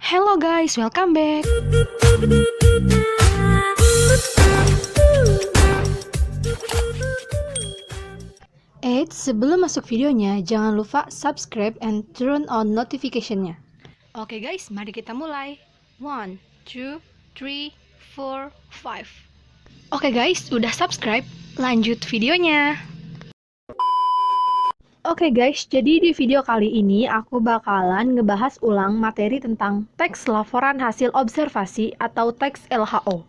Hello guys, welcome back. Sebelum masuk videonya, jangan lupa subscribe and turn on notification-nya. Oke guys, mari kita mulai. 1, 2, 3, 4, 5. Oke guys, udah subscribe? Lanjut videonya. Oke guys, jadi di video kali ini aku bakalan ngebahas ulang materi tentang teks laporan hasil observasi atau teks LHO.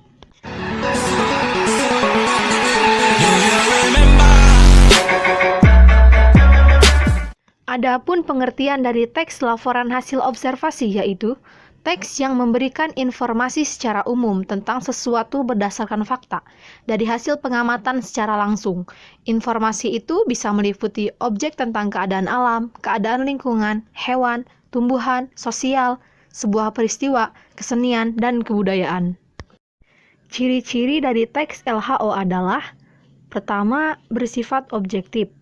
Adapun pengertian dari teks laporan hasil observasi yaitu teks yang memberikan informasi secara umum tentang sesuatu berdasarkan fakta dari hasil pengamatan secara langsung. Informasi itu bisa meliputi objek tentang keadaan alam, keadaan lingkungan, hewan, tumbuhan, sosial, sebuah peristiwa, kesenian, dan kebudayaan. Ciri-ciri dari teks LHO adalah: pertama, bersifat objektif.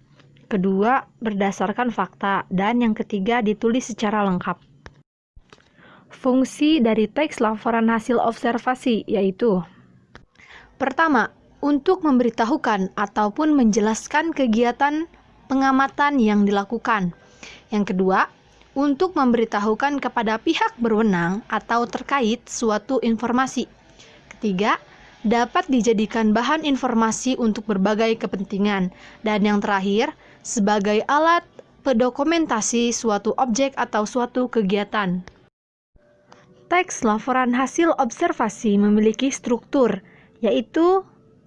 Kedua, berdasarkan fakta. Dan yang ketiga, ditulis secara lengkap. Fungsi dari teks laporan hasil observasi yaitu: pertama, untuk memberitahukan ataupun menjelaskan kegiatan pengamatan yang dilakukan. Yang kedua, untuk memberitahukan kepada pihak berwenang atau terkait suatu informasi. Ketiga, dapat dijadikan bahan informasi untuk berbagai kepentingan. Dan yang terakhir, sebagai alat pendokumentasi suatu objek atau suatu kegiatan. Teks laporan hasil observasi memiliki struktur, yaitu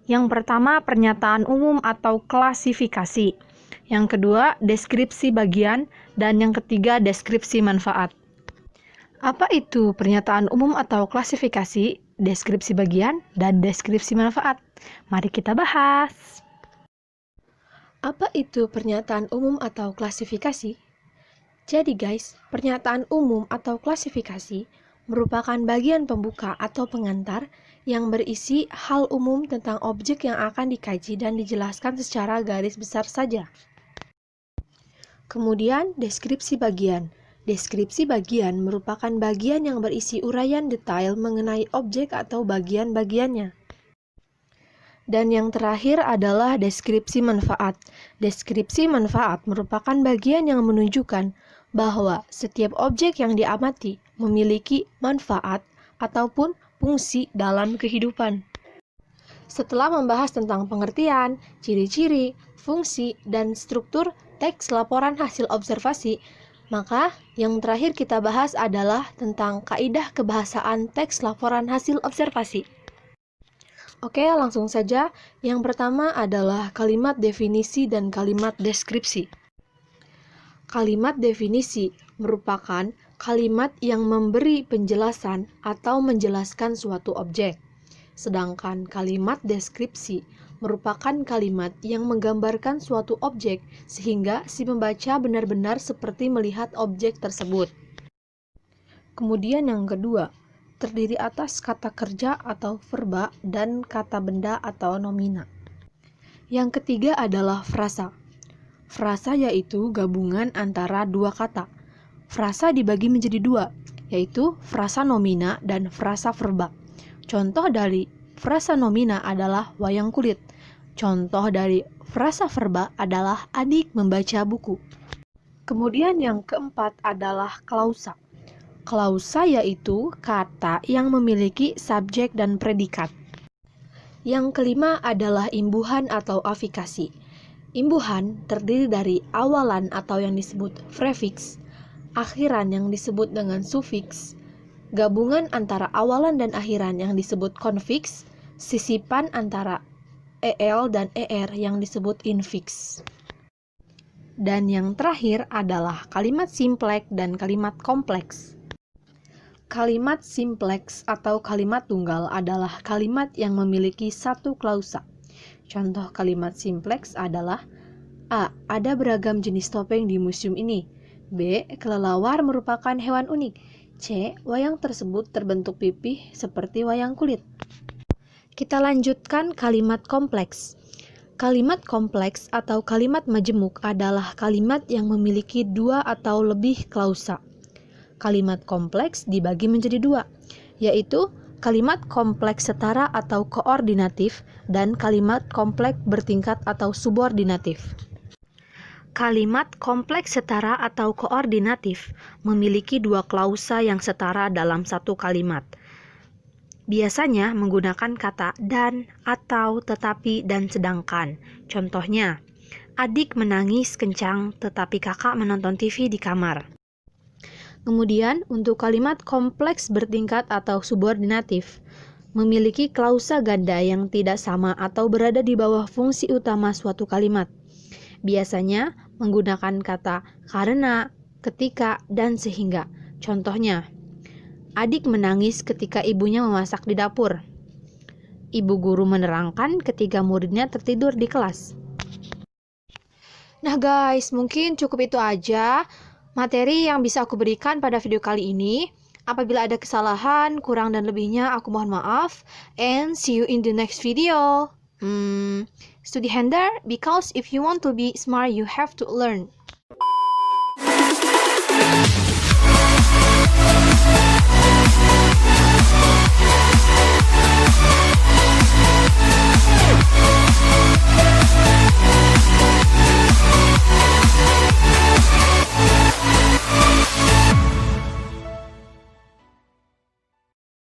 yang pertama pernyataan umum atau klasifikasi, yang kedua deskripsi bagian, dan yang ketiga deskripsi manfaat. Apa itu pernyataan umum atau klasifikasi, deskripsi bagian, dan deskripsi manfaat? Mari kita bahas. Apa itu pernyataan umum atau klasifikasi? Jadi guys, pernyataan umum atau klasifikasi merupakan bagian pembuka atau pengantar yang berisi hal umum tentang objek yang akan dikaji dan dijelaskan secara garis besar saja. Kemudian, deskripsi bagian. Deskripsi bagian merupakan bagian yang berisi uraian detail mengenai objek atau bagian-bagiannya. Dan yang terakhir adalah deskripsi manfaat. Deskripsi manfaat merupakan bagian yang menunjukkan bahwa setiap objek yang diamati memiliki manfaat ataupun fungsi dalam kehidupan. Setelah membahas tentang pengertian, ciri-ciri, fungsi, dan struktur teks laporan hasil observasi, maka yang terakhir kita bahas adalah tentang kaidah kebahasaan teks laporan hasil observasi. Oke, langsung saja. Yang pertama adalah kalimat definisi dan kalimat deskripsi. Kalimat definisi merupakan kalimat yang memberi penjelasan atau menjelaskan suatu objek. Sedangkan kalimat deskripsi merupakan kalimat yang menggambarkan suatu objek sehingga si pembaca benar-benar seperti melihat objek tersebut. Kemudian yang kedua, terdiri atas kata kerja atau verba dan kata benda atau nomina. Yang ketiga adalah frasa. Frasa yaitu gabungan antara dua kata. Frasa dibagi menjadi dua, yaitu frasa nomina dan frasa verba. Contoh dari frasa nomina adalah wayang kulit. Contoh dari frasa verba adalah adik membaca buku. Kemudian yang keempat adalah klausa. Klausa yaitu kata yang memiliki subjek dan predikat. Yang kelima adalah imbuhan atau afikasi. Imbuhan terdiri dari awalan atau yang disebut prefiks, akhiran yang disebut dengan sufiks, gabungan antara awalan dan akhiran yang disebut konfiks, sisipan antara el dan er yang disebut infiks. Dan yang terakhir adalah kalimat simpleks dan kalimat kompleks. Kalimat simpleks atau kalimat tunggal adalah kalimat yang memiliki satu klausa. Contoh kalimat simpleks adalah: A. Ada beragam jenis topeng di museum ini. B. Kelelawar merupakan hewan unik. C. Wayang tersebut terbentuk pipih seperti wayang kulit. Kita lanjutkan kalimat kompleks. Kalimat kompleks atau kalimat majemuk adalah kalimat yang memiliki dua atau lebih klausa. Kalimat kompleks dibagi menjadi dua, yaitu kalimat kompleks setara atau koordinatif dan kalimat kompleks bertingkat atau subordinatif. Kalimat kompleks setara atau koordinatif memiliki dua klausa yang setara dalam satu kalimat. Biasanya menggunakan kata dan, atau, tetapi, dan sedangkan. Contohnya, adik menangis kencang tetapi kakak menonton TV di kamar. Kemudian, untuk kalimat kompleks bertingkat atau subordinatif, memiliki klausa ganda yang tidak sama atau berada di bawah fungsi utama suatu kalimat. Biasanya menggunakan kata karena, ketika, dan sehingga. Contohnya, adik menangis ketika ibunya memasak di dapur. Ibu guru menerangkan ketika muridnya tertidur di kelas. Nah guys, mungkin cukup itu aja materi yang bisa aku berikan pada video kali ini. Apabila ada kesalahan, kurang dan lebihnya aku mohon maaf. And see you in the next video. Studi Handar, because if you want to be smart, you have to learn.